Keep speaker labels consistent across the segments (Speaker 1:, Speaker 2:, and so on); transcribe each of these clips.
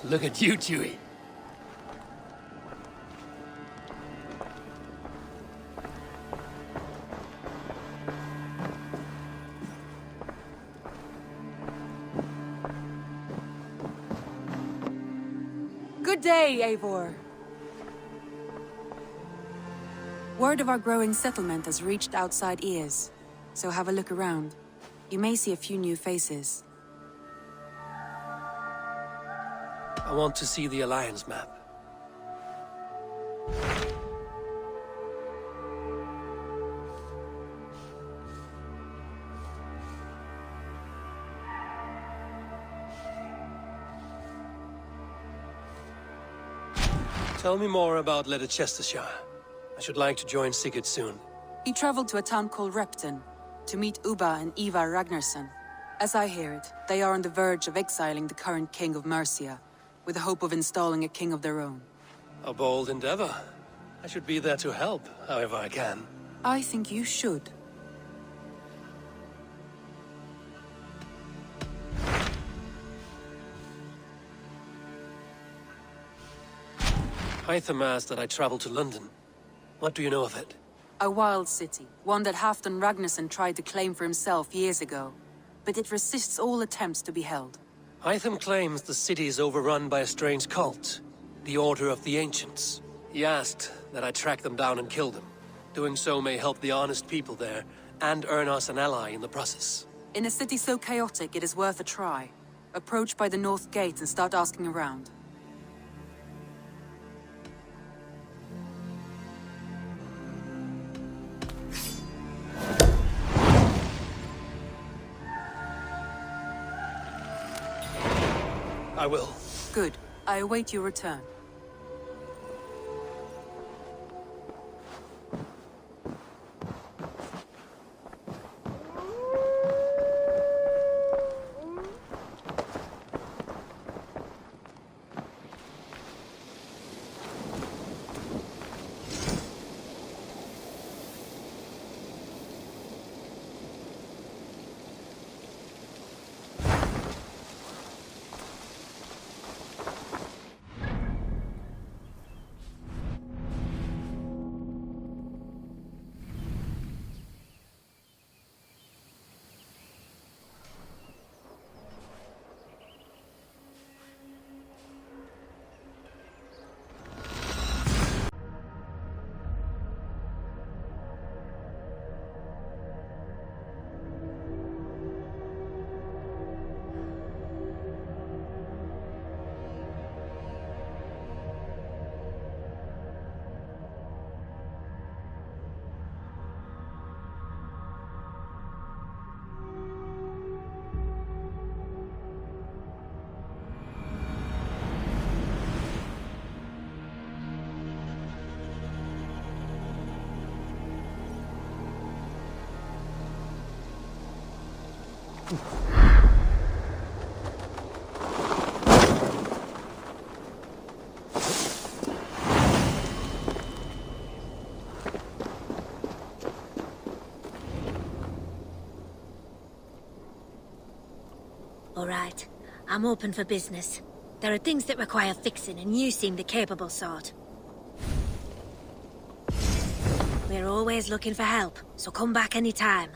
Speaker 1: Look at you, Chewie.
Speaker 2: Good day, Eivor. Word of our growing settlement has reached outside ears, so have a look around. You may see a few new faces.
Speaker 1: I want to see the Alliance map. Tell me more about Leicestershire. I should like to join Sigurd soon.
Speaker 2: He traveled to a town called Repton to meet Ubba and Ivar Ragnarsson. As I hear it, they are on the verge of exiling the current king of Mercia, with the hope of installing a king of their own.
Speaker 1: A bold endeavor. I should be there to help, however I can.
Speaker 2: I think you should.
Speaker 1: Hytham asked that I travel to London. What do you know of it?
Speaker 2: A wild city, one that Halfdan Ragnarsson tried to claim for himself years ago. But it resists all attempts to be held.
Speaker 1: Hytham claims the city is overrun by a strange cult, the Order of the Ancients. He asked that I track them down and kill them. Doing so may help the honest people there, and earn us an ally in the process.
Speaker 2: In a city so chaotic, it is worth a try. Approach by the North Gate and start asking around.
Speaker 1: I will.
Speaker 2: Good. I await your return.
Speaker 3: All right. I'm open for business. There are things that require fixing, and you seem the capable sort. We're always looking for help, so come back anytime.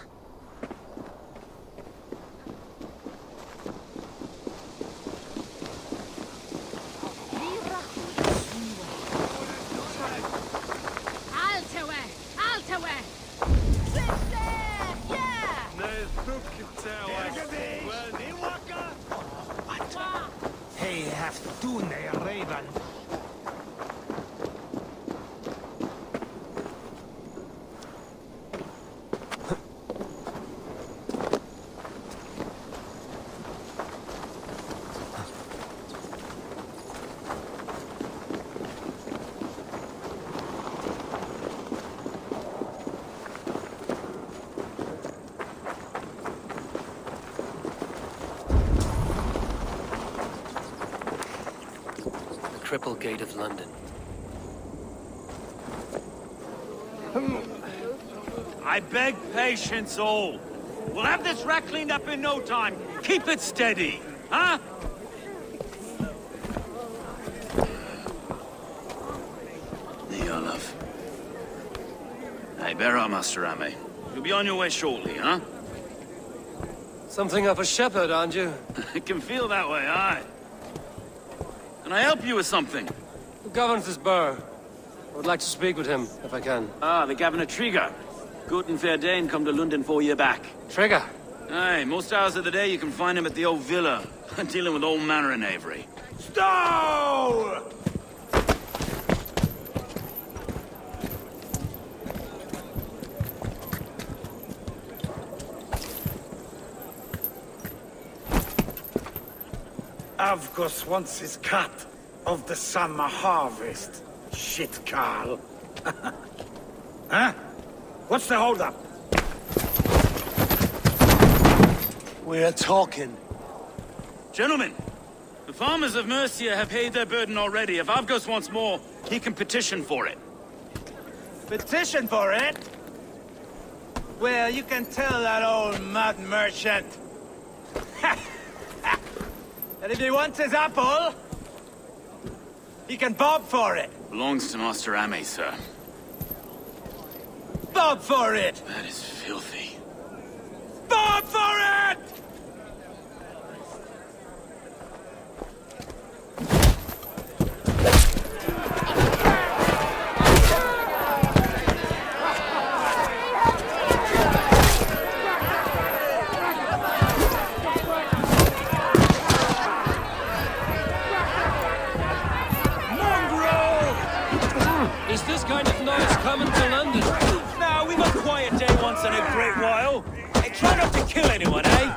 Speaker 1: Triple Gate of London.
Speaker 4: I beg patience, all. We'll have this wreck cleaned up in no time. Keep it steady, huh? Hey, bear up, Master Ame. You'll be on your way shortly, huh?
Speaker 1: Something of a shepherd, aren't you?
Speaker 4: It can feel that way, aye. Can I help you with something?
Speaker 1: Who governs this burr? I would like to speak with him, if I can.
Speaker 4: Ah, the Governor Trigger. Good and fair Dane come to Lunden 4 year back.
Speaker 1: Trigger!
Speaker 4: Aye, most hours of the day you can find him at the old villa, dealing with all manner in Avery.
Speaker 5: Stow! Avgos wants his cut of the summer harvest. Shit, Carl. Huh? What's the holdup?
Speaker 1: We're talking.
Speaker 4: Gentlemen, the farmers of Mercia have paid their burden already. If Avgos wants more, he can petition for it.
Speaker 5: Petition for it? Well, you can tell that old mud merchant. And if he wants his apple, he can bob for it.
Speaker 4: Belongs to Master Ame, sir.
Speaker 5: Bob for it!
Speaker 4: That is filthy.
Speaker 5: Bob for it!
Speaker 1: Is this kind of noise coming to London?
Speaker 4: Now, we've a quiet day once in a great while. Hey, try not to kill anyone, eh?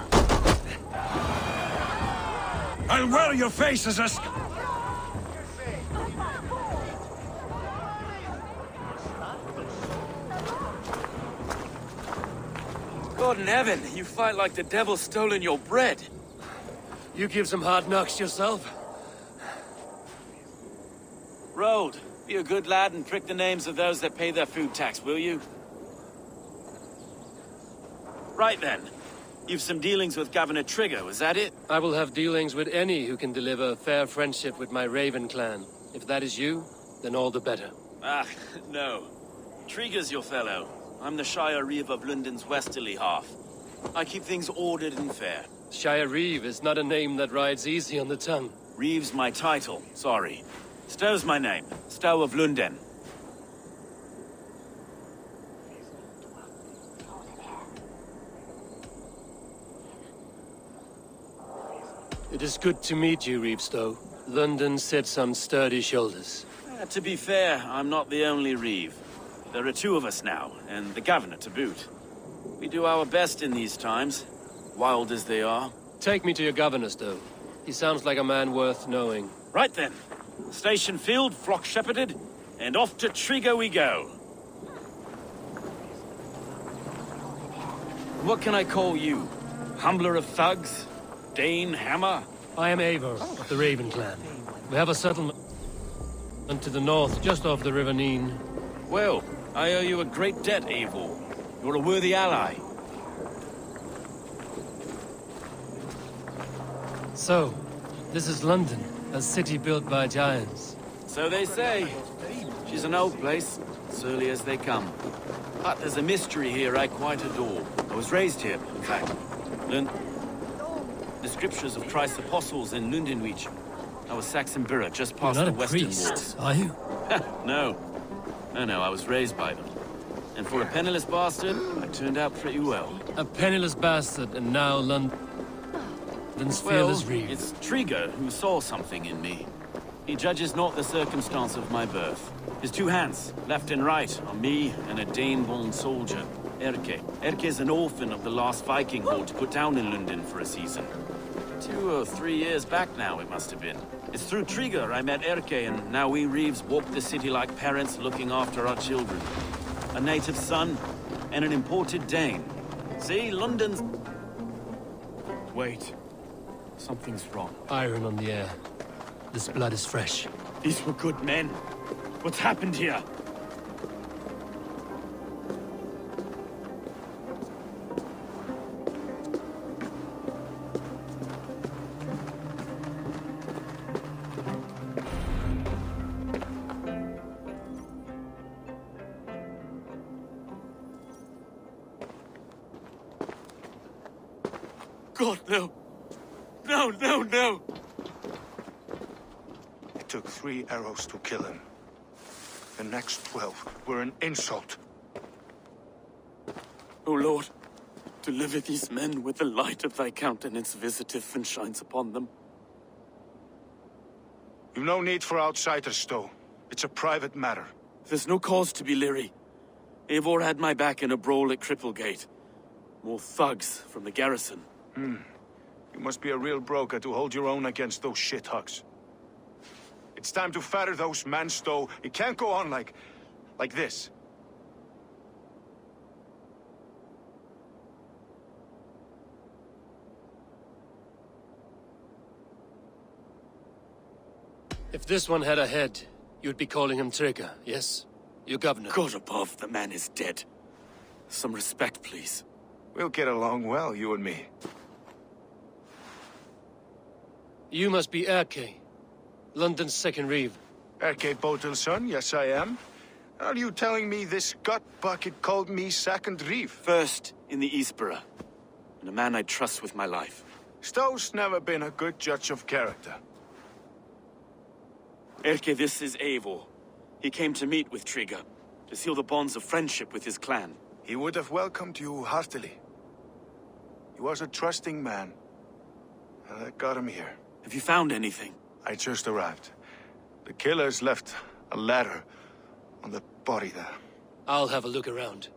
Speaker 5: I'll wear your faces as...
Speaker 4: God in heaven, you fight like the devil's stolen your bread.
Speaker 1: You give some hard knocks yourself.
Speaker 4: Road, be a good lad and prick the names of those that pay their food tax, will you? Right then. You've some dealings with Governor Trigger, was that it?
Speaker 1: I will have dealings with any who can deliver a fair friendship with my Raven clan. If that is you, then all the better.
Speaker 4: Ah, no. Trigger's your fellow. I'm the Shire Reeve of Lunden's westerly half. I keep things ordered and fair.
Speaker 1: Shire Reeve is not a name that rides easy on the tongue.
Speaker 4: Reeve's my title, sorry. Stow's my name. Stow of Lunden.
Speaker 1: It is good to meet you, Reevestow. London sits on sturdy shoulders.
Speaker 4: To be fair, I'm not the only Reeve. There are two of us now, and the Governor to boot. We do our best in these times, wild as they are.
Speaker 1: Take me to your governor, Stow. He sounds like a man worth knowing.
Speaker 4: Right then. Station filled, flock shepherded, and off to Trigger we go. What can I call you? Humbler of thugs? Dane Hammer?
Speaker 1: I am Eivor of the Raven clan. We have a settlement to the north, just off the River Neen.
Speaker 4: Well, I owe you a great debt, Eivor. You're a worthy ally.
Speaker 1: So, this is London, a city built by giants.
Speaker 4: So they say. She's an old place, surly as they come. But there's a mystery here I quite adore. I was raised here, in fact. Learned the scriptures of Christ's apostles in Lundenwich. I was Saxon Borough, just past
Speaker 1: You're
Speaker 4: the
Speaker 1: not a
Speaker 4: western
Speaker 1: priest,
Speaker 4: walls.
Speaker 1: are you?
Speaker 4: No. No, I was raised by them. And for a penniless bastard, I turned out pretty well.
Speaker 1: A penniless bastard, and now London's fearless Reeve.
Speaker 4: It's Trigger who saw something in me. He judges not the circumstance of my birth. His two hands, left and right, are me and a Dane-born soldier, Erke. Erke is an orphan of the last Viking horde put down in Lunden for a season. 2 or 3 years back now, it must have been. It's through Trigger I met Erke, and now we Reeves walk the city like parents looking after our children. A native son, and an imported Dane. See, London's... Wait. Something's wrong.
Speaker 1: Iron on the air. This blood is fresh.
Speaker 4: These were good men. What's happened here? God, no. No, no, no!
Speaker 6: It took 3 arrows to kill him. The next 12 were an insult.
Speaker 4: O Lord, deliver these men with the light of thy countenance visiteth and shines upon them.
Speaker 6: You've no need for outsiders, though. It's a private matter.
Speaker 4: There's no cause to be leery. Eivor had my back in a brawl at Cripplegate. More thugs from the garrison.
Speaker 6: You must be a real broker to hold your own against those shithugs. It's time to fetter those men, Stowe. It can't go on like this.
Speaker 1: If this one had a head, you'd be calling him Trigger, yes? Your governor.
Speaker 4: God above, the man is dead. Some respect, please.
Speaker 6: We'll get along well, you and me.
Speaker 1: You must be Erke, London's second reeve.
Speaker 6: Erke Botel's son, yes I am. Are you telling me this gut bucket called me second reeve?
Speaker 4: First in the Eastborough, and a man I trust with my life.
Speaker 6: Stowe's never been a good judge of character.
Speaker 4: Erke, this is Eivor. He came to meet with Trigger, to seal the bonds of friendship with his clan.
Speaker 6: He would have welcomed you heartily. He was a trusting man. And I got him here.
Speaker 4: Have you found anything?
Speaker 6: I just arrived. The killers left a ladder on the body there.
Speaker 1: I'll have a look around.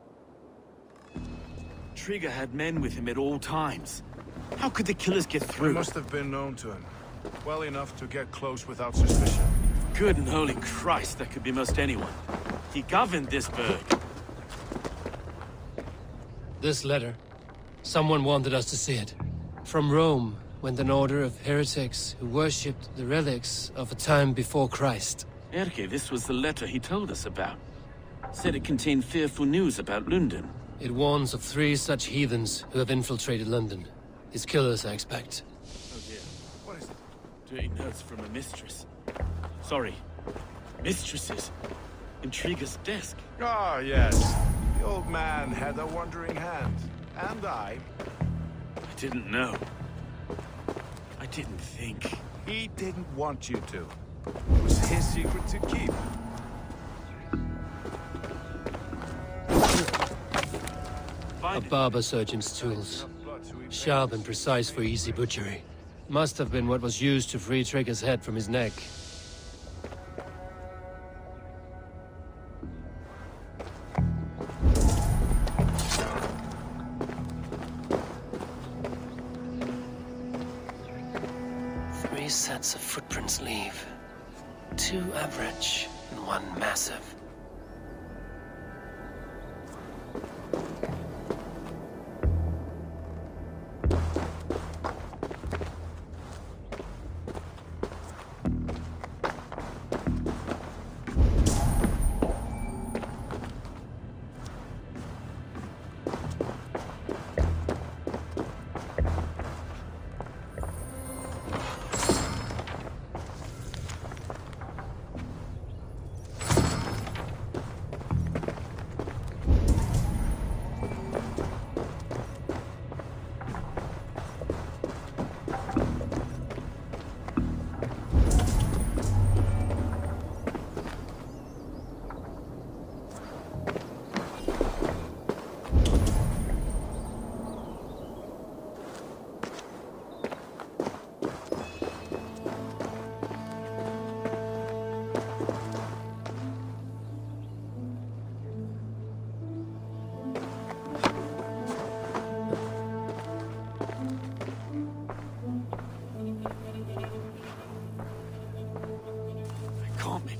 Speaker 4: Trigger had men with him at all times. How could the killers get
Speaker 6: They
Speaker 4: through?
Speaker 6: must have been known to him. Well enough to get close without suspicion.
Speaker 4: Good and holy Christ, that could be most anyone. He governed this burg.
Speaker 1: This letter. Someone wanted us to see it. From Rome went an order of heretics who worshipped the relics of a time before Christ.
Speaker 4: Erke, this was the letter he told us about. Said it contained fearful news about Lunden.
Speaker 1: It warns of 3 such heathens who have infiltrated London. His killers, I expect.
Speaker 4: Oh dear. What is it? Dirty notes from a mistress. Sorry. Mistresses. In Trigger's desk.
Speaker 6: Ah, yes. The old man had a wandering hand. And I.
Speaker 4: I didn't know. I didn't think.
Speaker 6: He didn't want you to. It was his secret to keep.
Speaker 1: A barber surgeon's tools. Sharp and precise for easy butchery. Must have been what was used to free Trigger's head from his neck. Three sets of footprints leave. 2 average and 1 massive.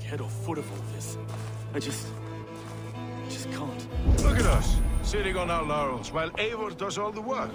Speaker 4: Head or foot of all this. I just can't.
Speaker 6: Look at us, sitting on our laurels, while Eivor does all the work.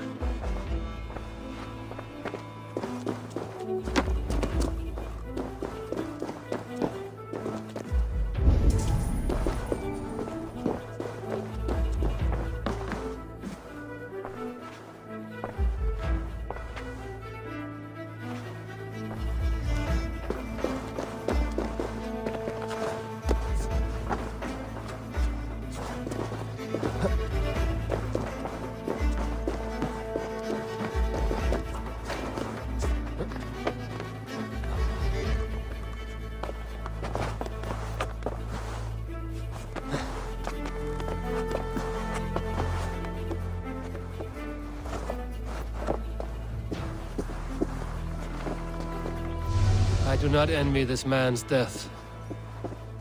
Speaker 1: do not envy this man's death.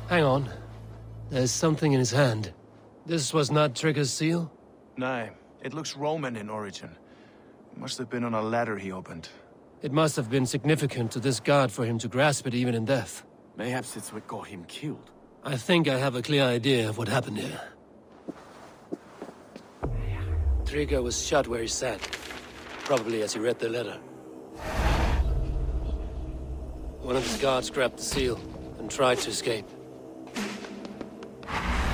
Speaker 1: Hang on. There's something in his hand. This was not Trigger's seal?
Speaker 6: No, it looks Roman in origin. It must have been on a ladder he opened.
Speaker 1: It must have been significant to this god for him to grasp it even in death.
Speaker 4: Mayhaps it's what got him killed.
Speaker 1: I think I have a clear idea of what happened here. Trigger was shot where he sat. Probably as he read the letter. One of his guards grabbed the seal and tried to escape.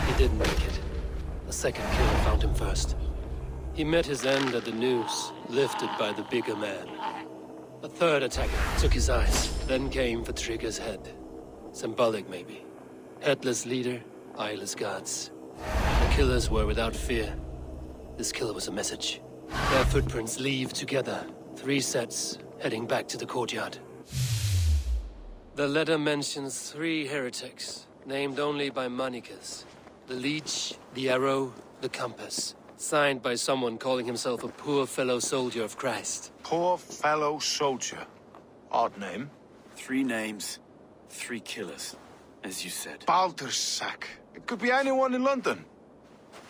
Speaker 1: He didn't make it. A second killer found him first. He met his end at the noose, lifted by the bigger man. A third attacker took his eyes, then came for Trigger's head. Symbolic, maybe. Headless leader, eyeless guards. The killers were without fear. This killer was a message. Their footprints leave together. 3 sets, heading back to the courtyard. The letter mentions 3 heretics, named only by Manicus. The Leech, the Arrow, the Compass. Signed by someone calling himself a poor fellow soldier of Christ.
Speaker 6: Poor fellow soldier. Odd name.
Speaker 4: 3 names, 3 killers, as you said.
Speaker 6: Baldersack. It could be anyone in London.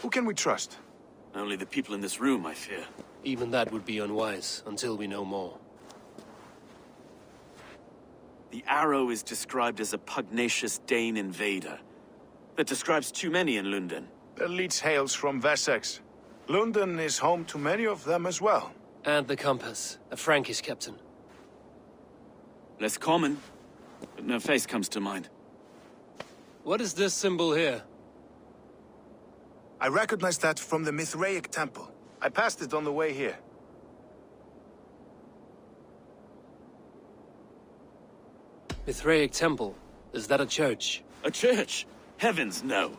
Speaker 6: Who can we trust?
Speaker 4: Only the people in this room, I fear.
Speaker 1: Even that would be unwise, until we know more.
Speaker 4: The Arrow is described as a pugnacious Dane invader. That describes too many in Lunden.
Speaker 6: The Leech hails from Wessex. Lunden is home to many of them as well.
Speaker 1: And the Compass, a Frankish captain.
Speaker 4: Less common, but no face comes to mind.
Speaker 1: What is this symbol here?
Speaker 6: I recognize that from the Mithraic temple. I passed it on the way here.
Speaker 1: Mithraic temple. Is that a church?
Speaker 4: A church? Heavens, no.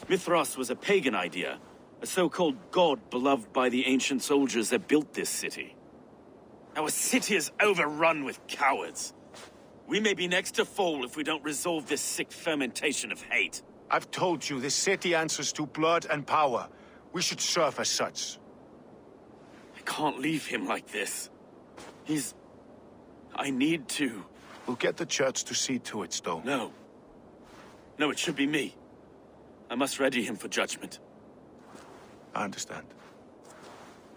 Speaker 4: Mithras was a pagan idea. A so-called god beloved by the ancient soldiers that built this city. Our city is overrun with cowards. We may be next to fall if we don't resolve this sick fermentation of hate.
Speaker 6: I've told you, this city answers to blood and power. We should serve as such.
Speaker 4: I can't leave him like this. I need to.
Speaker 6: We'll get the church to see to it, Stowe.
Speaker 4: No. No, it should be me. I must ready him for judgment.
Speaker 6: I understand.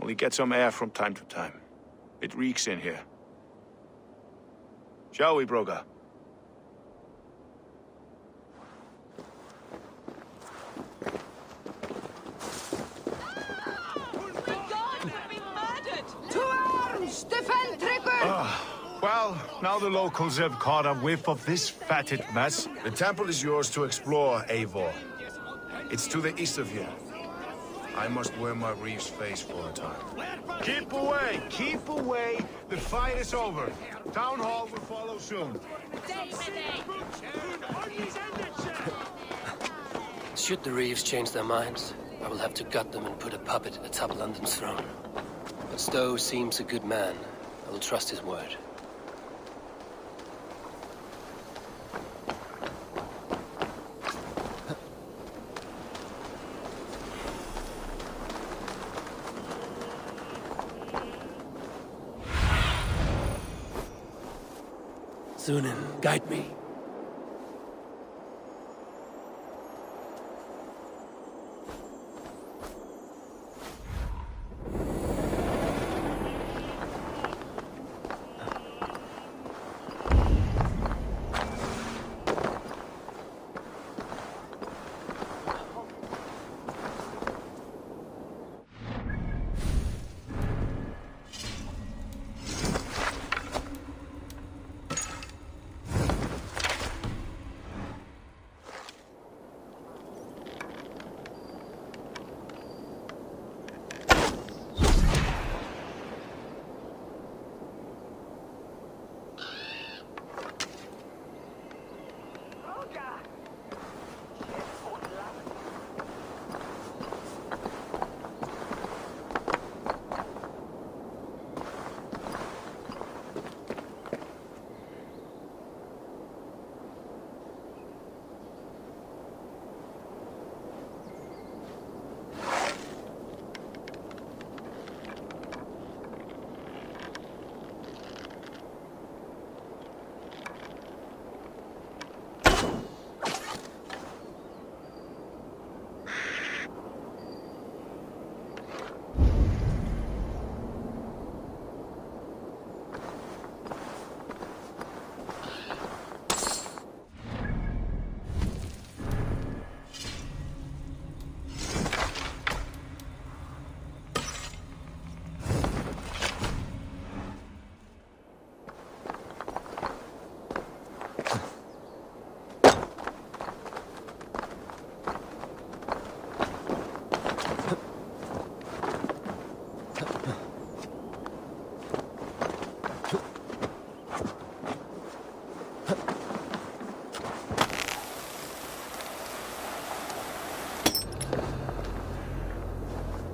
Speaker 6: Only get some air from time to time. It reeks in here. Shall we, Broga?
Speaker 7: To arms! Defend Trigger!
Speaker 6: Well, now the locals have caught a whiff of this fatted mess. The temple is yours to explore, Eivor. It's to the east of here. I must wear my Reeve's face for a time. Keep away! Keep away! The fight is over. Town Hall will follow soon.
Speaker 1: Should the Reeves change their minds, I will have to gut them and put a puppet atop London's throne. But Stowe seems a good man. I will trust his word. Sunan, guide me.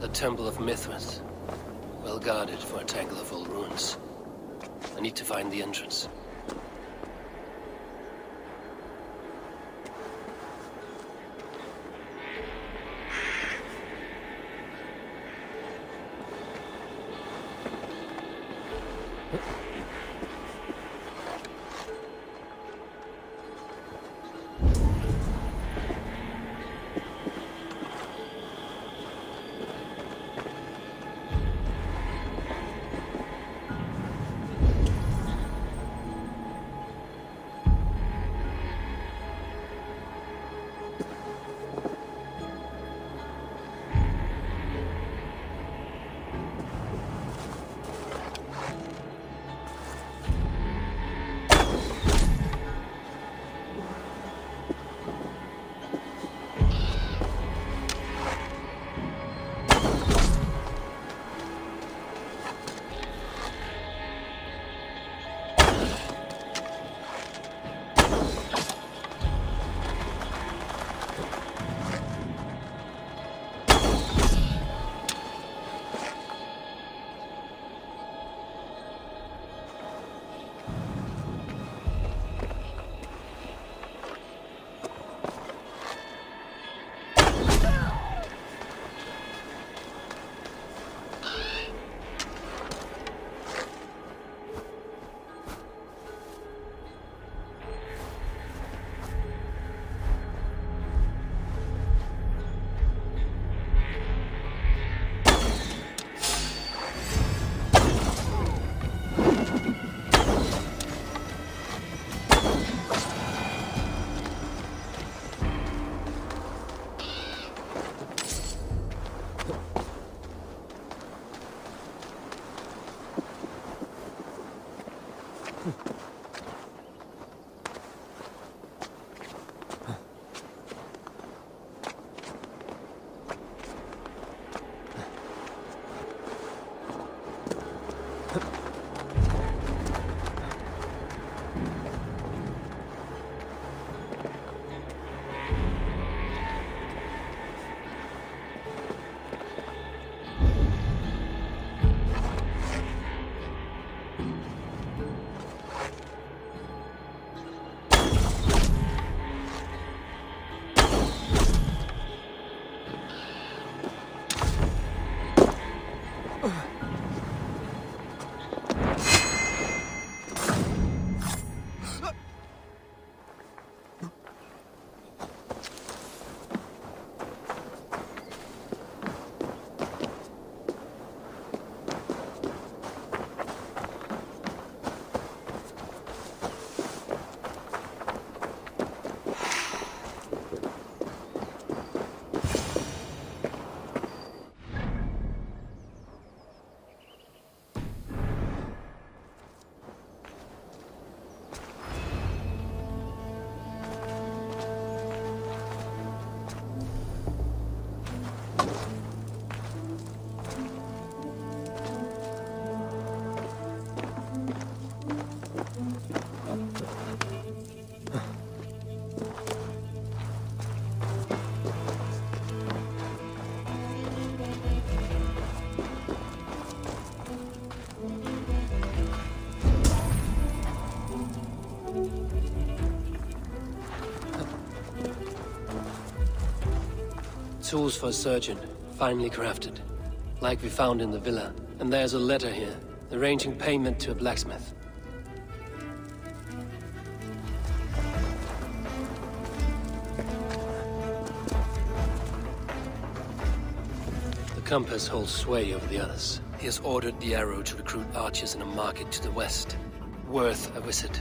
Speaker 1: The Temple of Mithras. Well guarded for a tangle of old ruins. I need to find the entrance. Tools for a surgeon, finely crafted. Like we found in the villa. And there's a letter here, arranging payment to a blacksmith. The compass holds sway over the others. He has ordered the arrow to recruit archers in a market to the west. Worth a visit.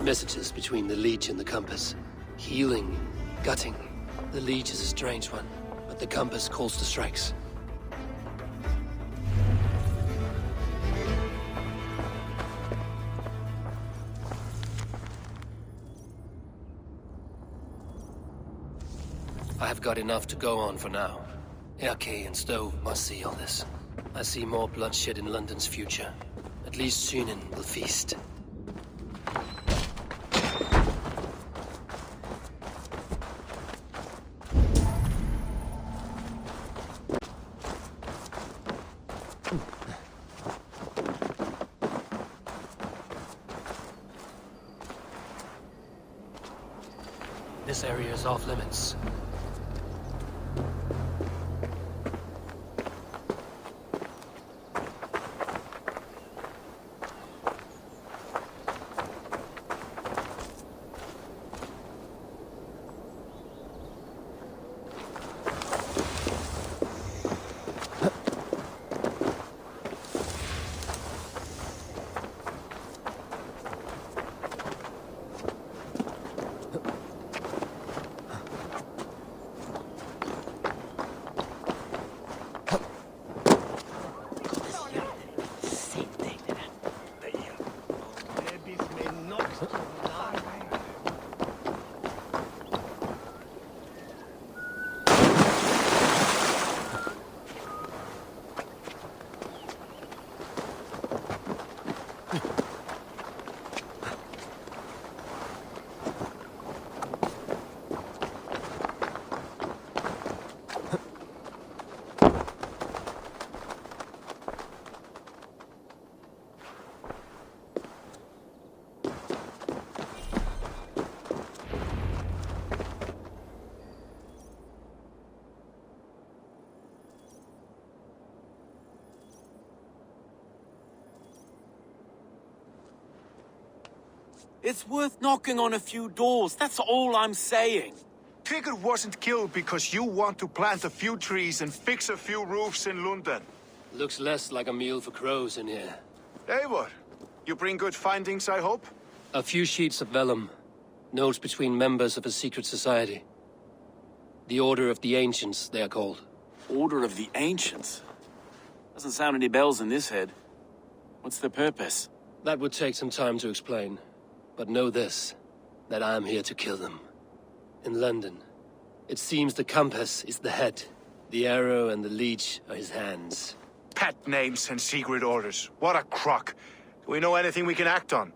Speaker 1: Messages between the Leech and the Compass. Healing, gutting. The Leech is a strange one, but the Compass calls to strikes. I have got enough to go on for now. Erke and Stove must see all this. I see more bloodshed in London's future. At least Sunan will feast. This area is off limits.
Speaker 4: It's worth knocking on a few doors, that's all I'm saying.
Speaker 6: Tigger wasn't killed because you want to plant a few trees and fix a few roofs in Lunden.
Speaker 1: Looks less like a meal for crows in here.
Speaker 6: Eivor, You bring good findings, I hope?
Speaker 1: A few sheets of vellum. Notes between members of a secret society. The Order of the Ancients, they are called.
Speaker 4: Order of the Ancients? Doesn't sound any bells in this head. What's the purpose?
Speaker 1: That would take some time to explain. But know this, that I am here to kill them. In London, it seems the compass is the head. The arrow and the leech are his hands.
Speaker 6: Pet names and secret orders. What a crock. Do we know anything we can act on?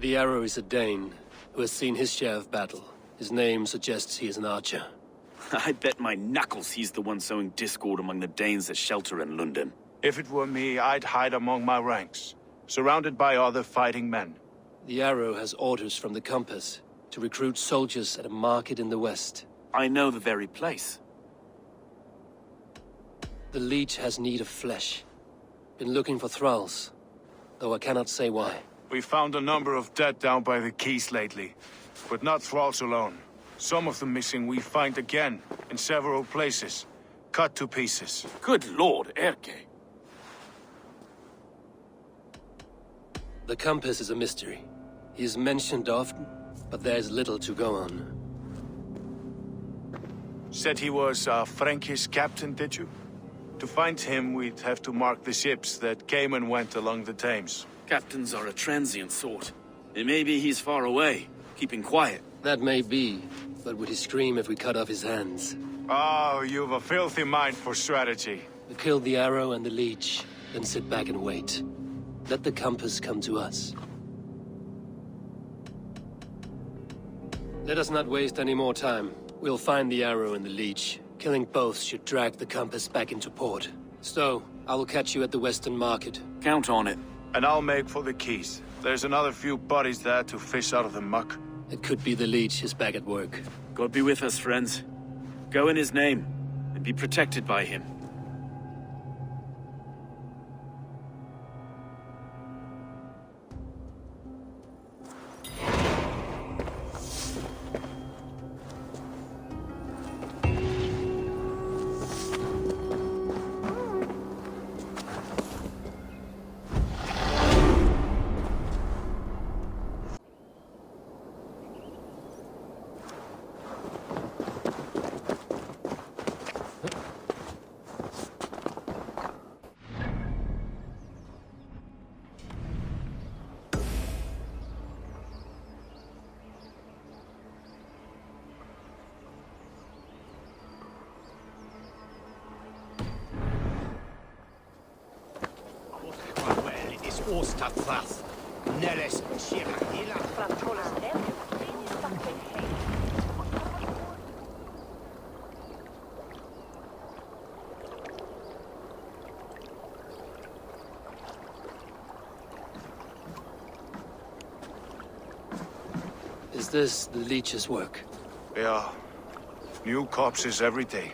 Speaker 1: The arrow is a Dane, who has seen his share of battle. His name suggests he is an archer.
Speaker 4: I bet my knuckles he's the one sowing discord among the Danes that shelter in Lunden.
Speaker 6: If it were me, I'd hide among my ranks, surrounded by other fighting men.
Speaker 1: The arrow has orders from the compass to recruit soldiers at a market in the west.
Speaker 4: I know the very place.
Speaker 1: The leech has need of flesh. Been looking for thralls, though I cannot say why.
Speaker 6: We found a number of dead down by the quays lately, but not thralls alone. Some of the missing we find again, in several places, cut to pieces.
Speaker 4: Good lord, Erke.
Speaker 1: The compass is a mystery. He is mentioned often, but there is little to go on.
Speaker 6: Said he was a Frankish captain, did you? To find him, we'd have to mark the ships that came and went along the Thames.
Speaker 4: Captains are a transient sort. It may be he's far away, keeping quiet.
Speaker 1: That may be, but would he scream if we cut off his hands?
Speaker 6: Oh, you've a filthy mind for strategy.
Speaker 1: We kill the arrow and the leech, then sit back and wait. Let the compass come to us. Let us not waste any more time. We'll find the arrow and the leech. Killing both should drag the compass back into port. So, I will catch you at the Western Market.
Speaker 4: Count on it.
Speaker 6: And I'll make for the quays. There's another few bodies there to fish out of the muck.
Speaker 1: It could be the leech is back at work.
Speaker 4: God be with us, friends. Go in his name, and be protected by him.
Speaker 1: Is this the leech's work?
Speaker 6: Yeah. New corpses every day.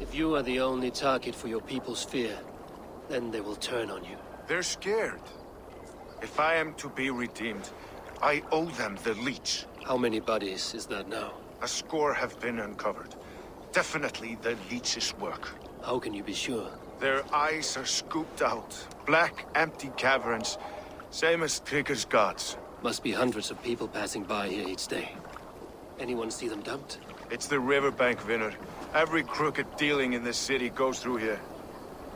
Speaker 1: If you are the only target for your people's fear, then they will turn on you.
Speaker 6: They're scared. If I am to be redeemed, I owe them the leech.
Speaker 1: How many bodies is that now?
Speaker 6: A score have been uncovered. Definitely the leech's work.
Speaker 1: How can you be sure?
Speaker 6: Their eyes are scooped out. Black, empty caverns. Same as Trigger's gods.
Speaker 1: Must be hundreds of people passing by here each day. Anyone see them dumped?
Speaker 6: It's the riverbank, Vinner. Every crooked dealing in this city goes through here.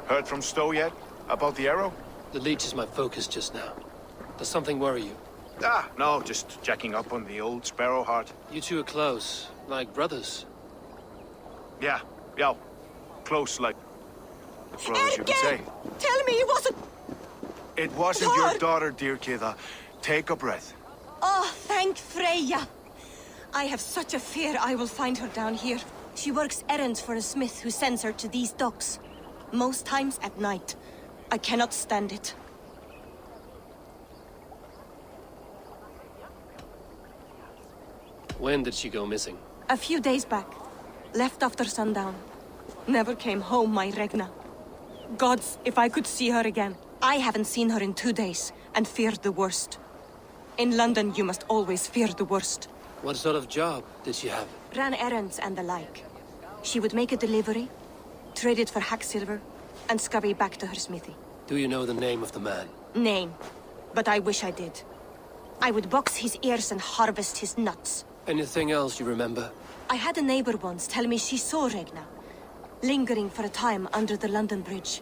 Speaker 6: Heard from Stowe yet? About the arrow?
Speaker 1: The leech is my focus just now. Does something worry you?
Speaker 6: Ah, no, just checking up on the old Sparrowheart.
Speaker 1: You two are close, like brothers.
Speaker 6: Yeah, close like brothers, you could say.
Speaker 7: Tell me it wasn't...
Speaker 6: It wasn't your daughter, dear Kida. Take a breath.
Speaker 7: Oh, thank Freya. I have such a fear I will find her down here.
Speaker 8: She works errands for a smith who sends her to these docks. Most times at night. I cannot stand it.
Speaker 1: When did she go missing?
Speaker 8: A few days back. Left after sundown. Never came home, my Regna. Gods, if I could see her again. I haven't seen her in 2 days, and feared the worst. In London, you must always fear the worst.
Speaker 1: What sort of job did she have?
Speaker 8: Ran errands and the like. She would make a delivery, trade it for hack silver, and scurry back to her smithy.
Speaker 1: Do you know the name of the man?
Speaker 8: Name. But I wish I did. I would box his ears and harvest his nuts.
Speaker 1: Anything else you remember?
Speaker 8: I had a neighbor once tell me she saw Regna, lingering for a time under the London Bridge.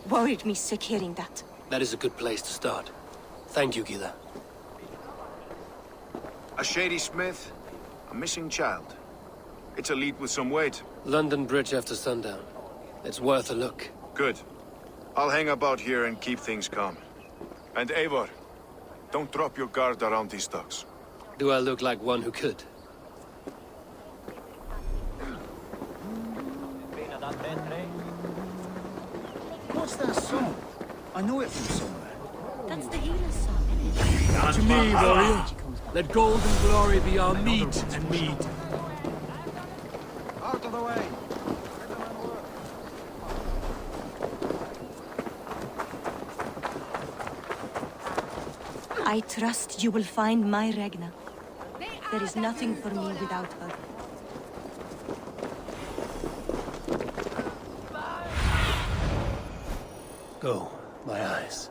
Speaker 8: Worried me sick hearing that.
Speaker 1: That is a good place to start. Thank you, Gila.
Speaker 6: A shady smith, a missing child. It's a lead with some weight.
Speaker 1: London Bridge after sundown. It's worth a look.
Speaker 6: Good. I'll hang about here and keep things calm. And Eivor, don't drop your guard around these docks.
Speaker 1: Do I look like one who could?
Speaker 9: What's that song? I know it from somewhere.
Speaker 3: That's the healer's song, isn't it?
Speaker 1: To me, warrior. Let gold and glory be our meat and mead.
Speaker 9: Out of the way!
Speaker 8: I trust you will find my Regna. There is nothing for me without her.
Speaker 1: Go, my eyes.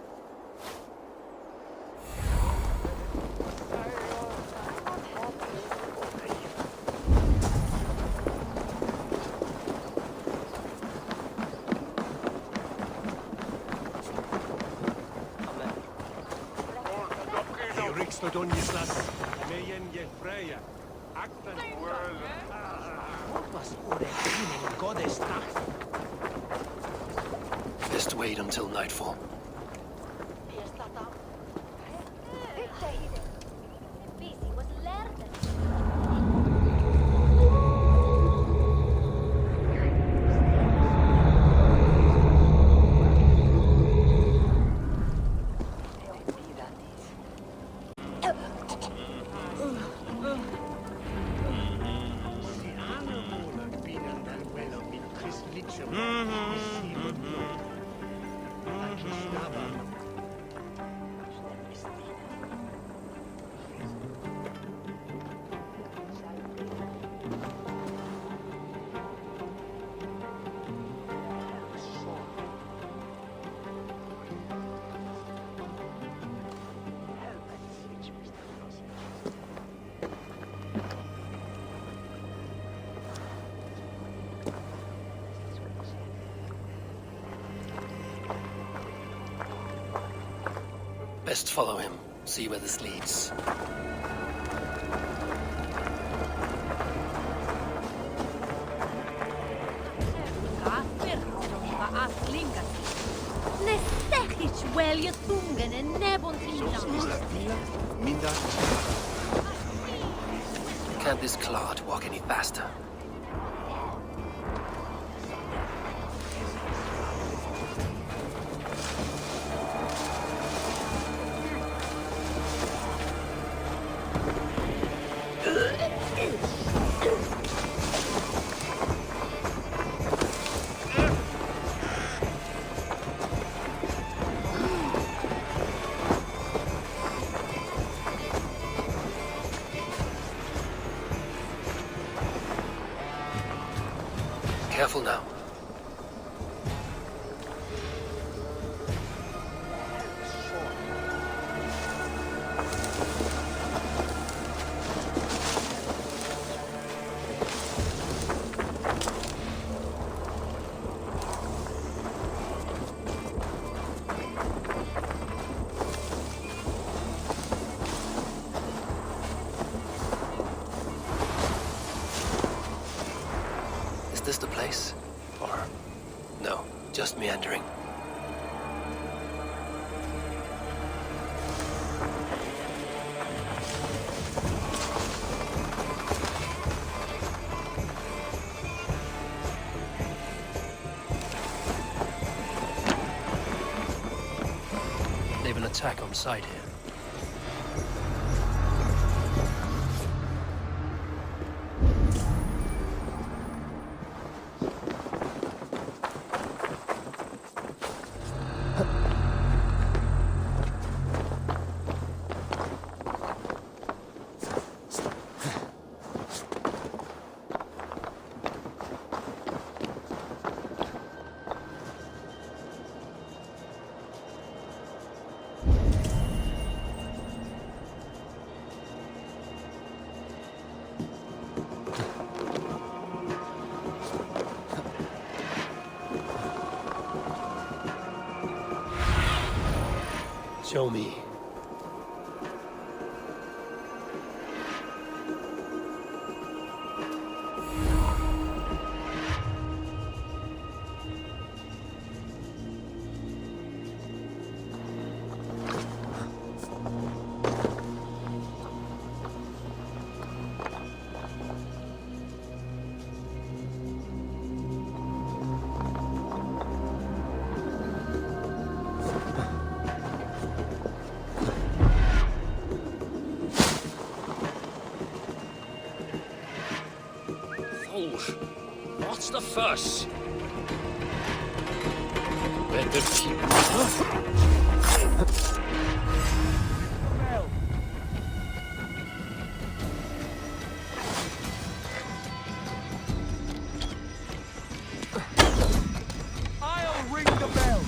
Speaker 1: Best wait until nightfall. Best follow him, see where this leads. Can't this clod walk any faster? Careful now. Is this the place? Or... no, just meandering. attack on sight here. Show me.
Speaker 10: What's the fuss? Better keep...
Speaker 5: I'll ring the bell.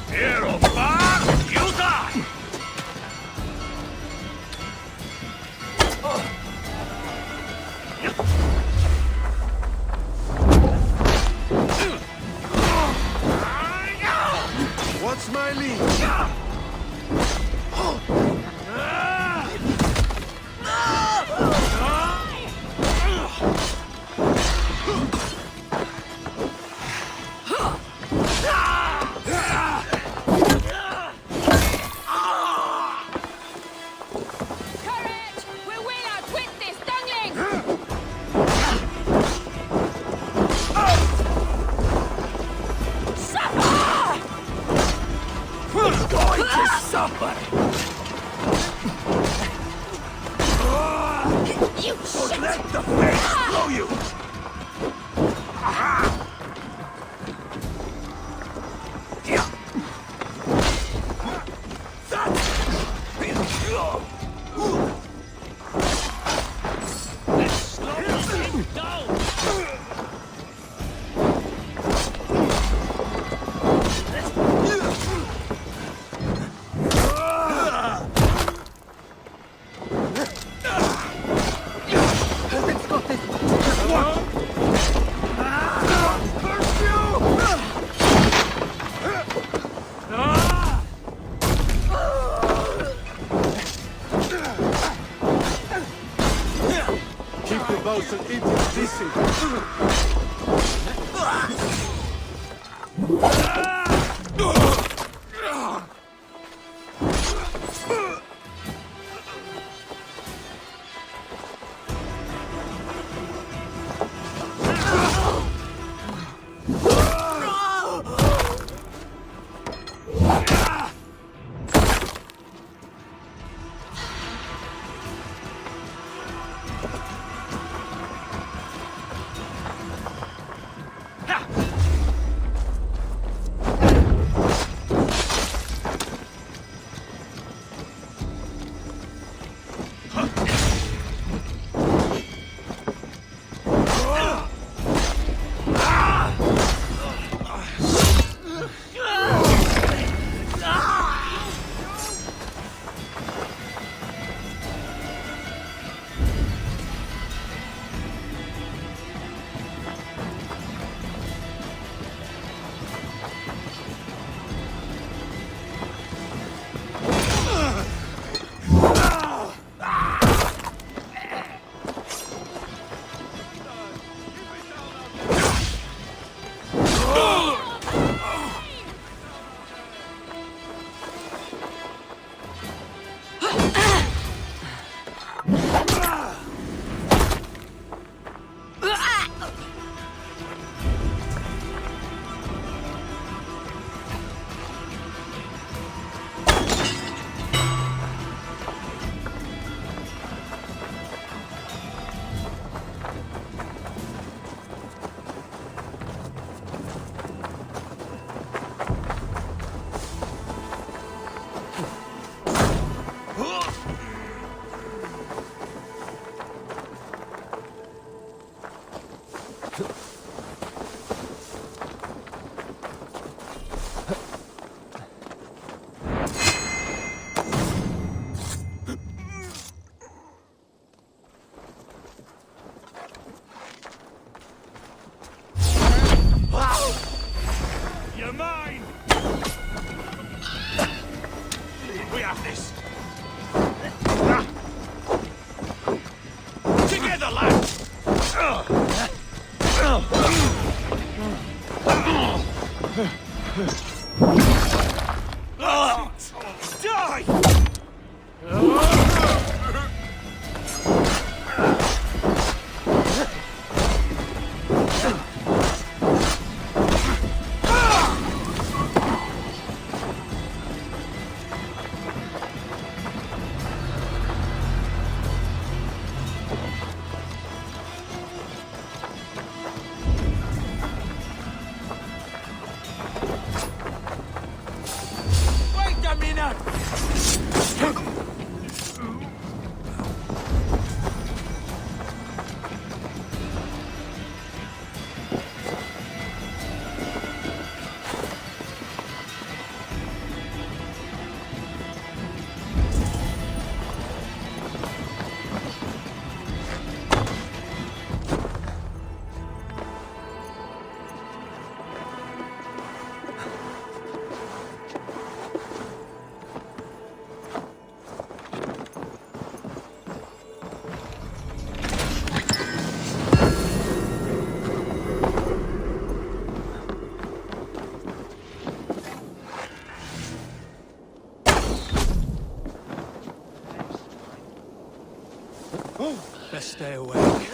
Speaker 5: Here, fuck! You die!
Speaker 6: What's my lead?
Speaker 7: Courage! We will outwit this dungling!
Speaker 5: Going to suffer!
Speaker 7: You shit!
Speaker 5: Let the face blow you!
Speaker 6: Keep the boats and Indians busy. You're mine! We have this! Together, lads! Die!
Speaker 4: Wait a minute!
Speaker 1: Best stay away.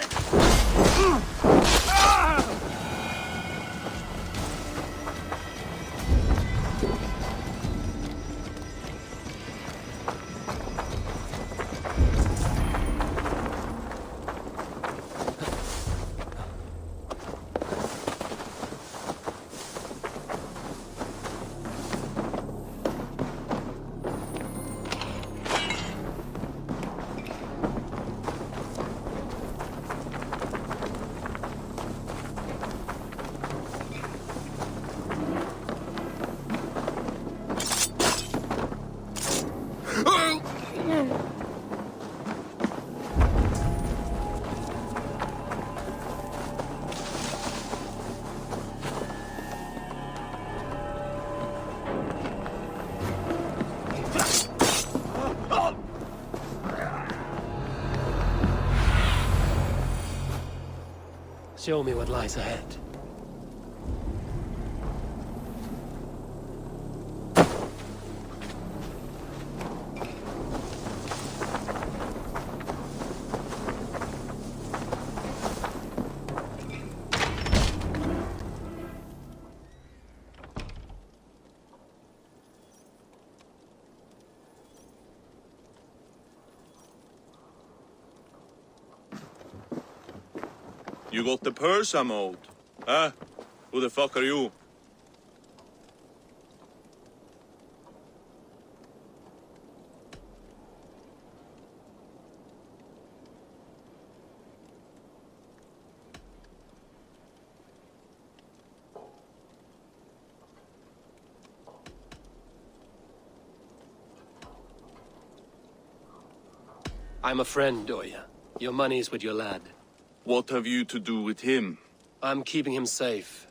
Speaker 1: Show me what lies ahead.
Speaker 11: You got the purse I'm owed. Huh? Who the fuck are you?
Speaker 1: I'm a friend, Oya. Your money's with your lad.
Speaker 11: What have you to do with him?
Speaker 1: I'm keeping him safe.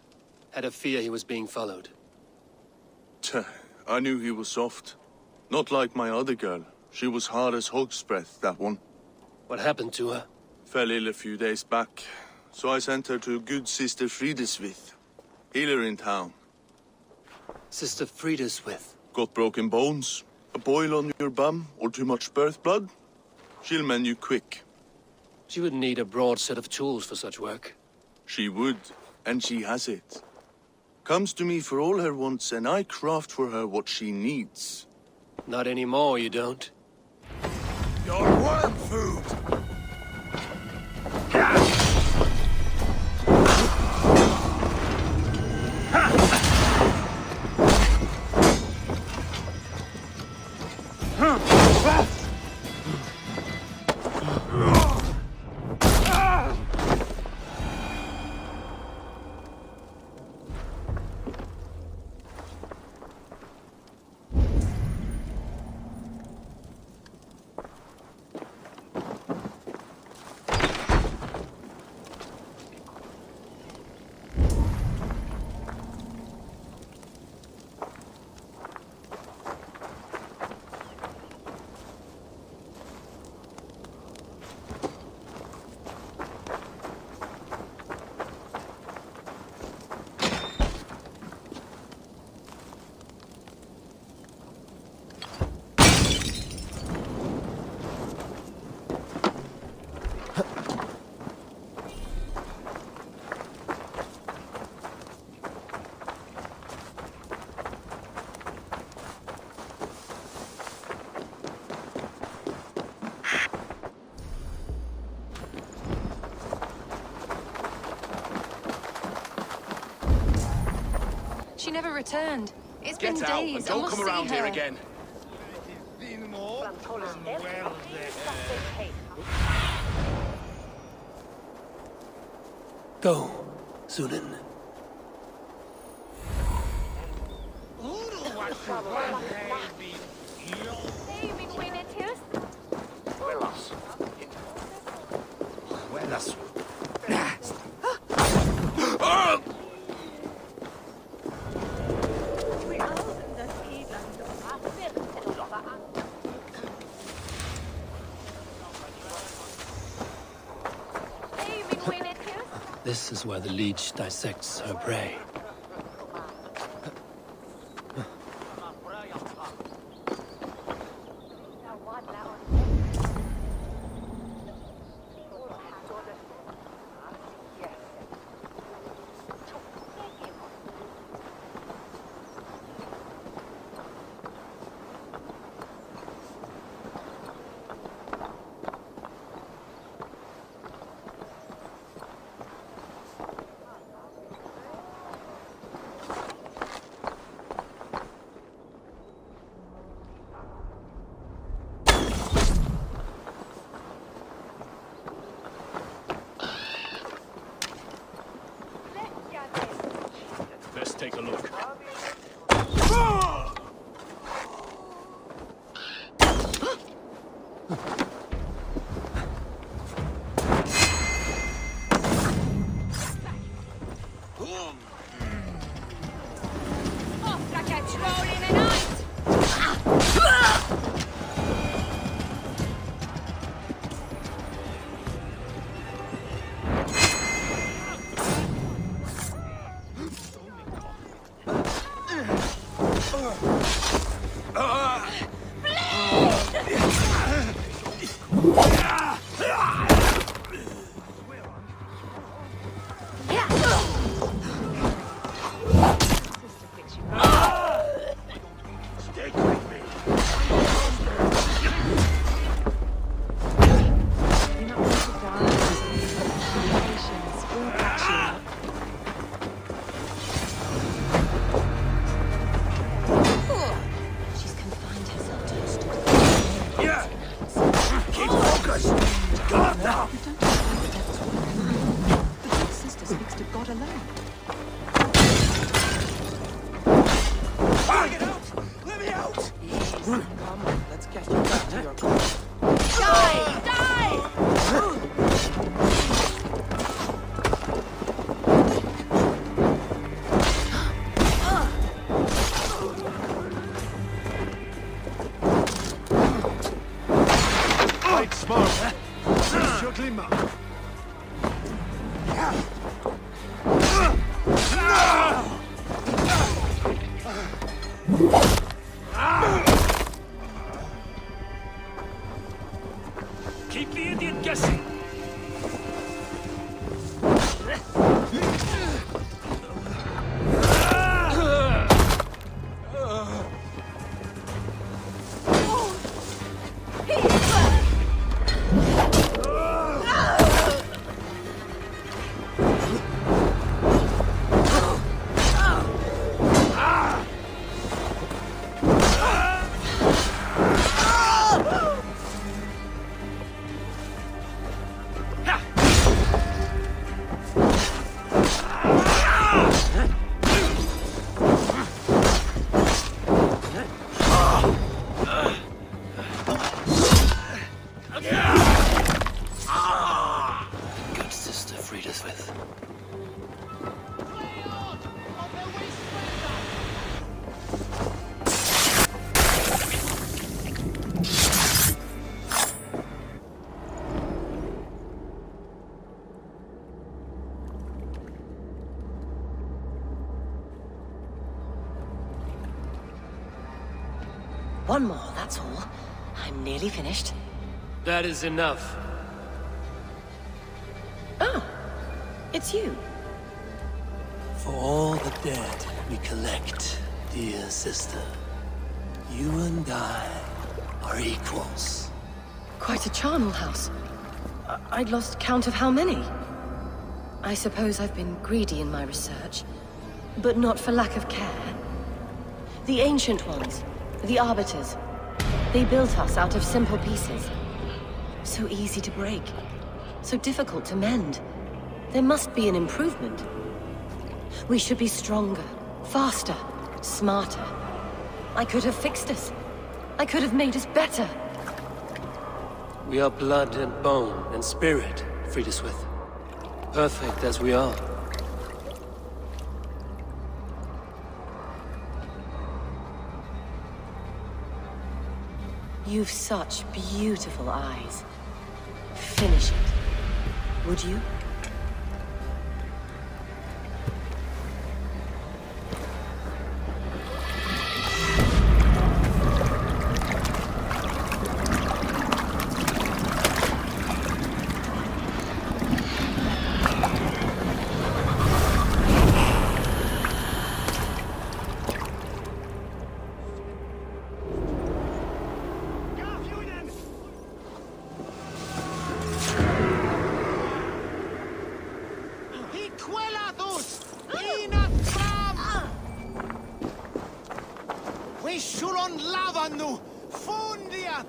Speaker 1: Had a fear he was being followed.
Speaker 11: Tch, I knew he was soft. Not like my other girl. She was hard as hog's breath, that one.
Speaker 1: What happened to her?
Speaker 11: Fell ill a few days back. So I sent her to good Sister Frideswith. Healer in town.
Speaker 1: Sister Frideswith.
Speaker 11: Got broken bones, a boil on your bum, or too much birth blood? She'll mend you quick.
Speaker 1: She would need a broad set of tools for such work.
Speaker 11: She would, and she has it. Comes to me for all her wants, and I craft for her what she needs.
Speaker 1: Not anymore, you don't.
Speaker 6: Your worm food!
Speaker 7: never returned. It's been
Speaker 10: Get out
Speaker 7: days.
Speaker 10: and don't
Speaker 7: I must
Speaker 10: come around
Speaker 7: see
Speaker 10: here
Speaker 7: her.
Speaker 10: again.
Speaker 1: Go, Zunin. This is where the leech dissects her prey.
Speaker 10: Let's take a look.
Speaker 7: Off like a troll in the night!
Speaker 10: Keep the idiot guessing.
Speaker 1: Good sister freed us with.
Speaker 12: One more, that's all. I'm nearly finished.
Speaker 1: That is enough.
Speaker 12: Oh, it's you.
Speaker 1: For all the dead we collect, dear sister, you and I are equals.
Speaker 12: Quite a charnel house. I'd lost count of how many. I suppose I've been greedy in my research. but not for lack of care. The Ancient Ones, the Arbiters, they built us out of simple pieces. So easy to break, so difficult to mend. There must be an improvement. We should be stronger, faster, smarter. I could have fixed us. I could have made us better.
Speaker 1: We are blood and bone and spirit, Friediswith. Perfect as we are.
Speaker 12: You've such beautiful eyes. Finish it, would you?
Speaker 9: We shall on lava nu! Fundia!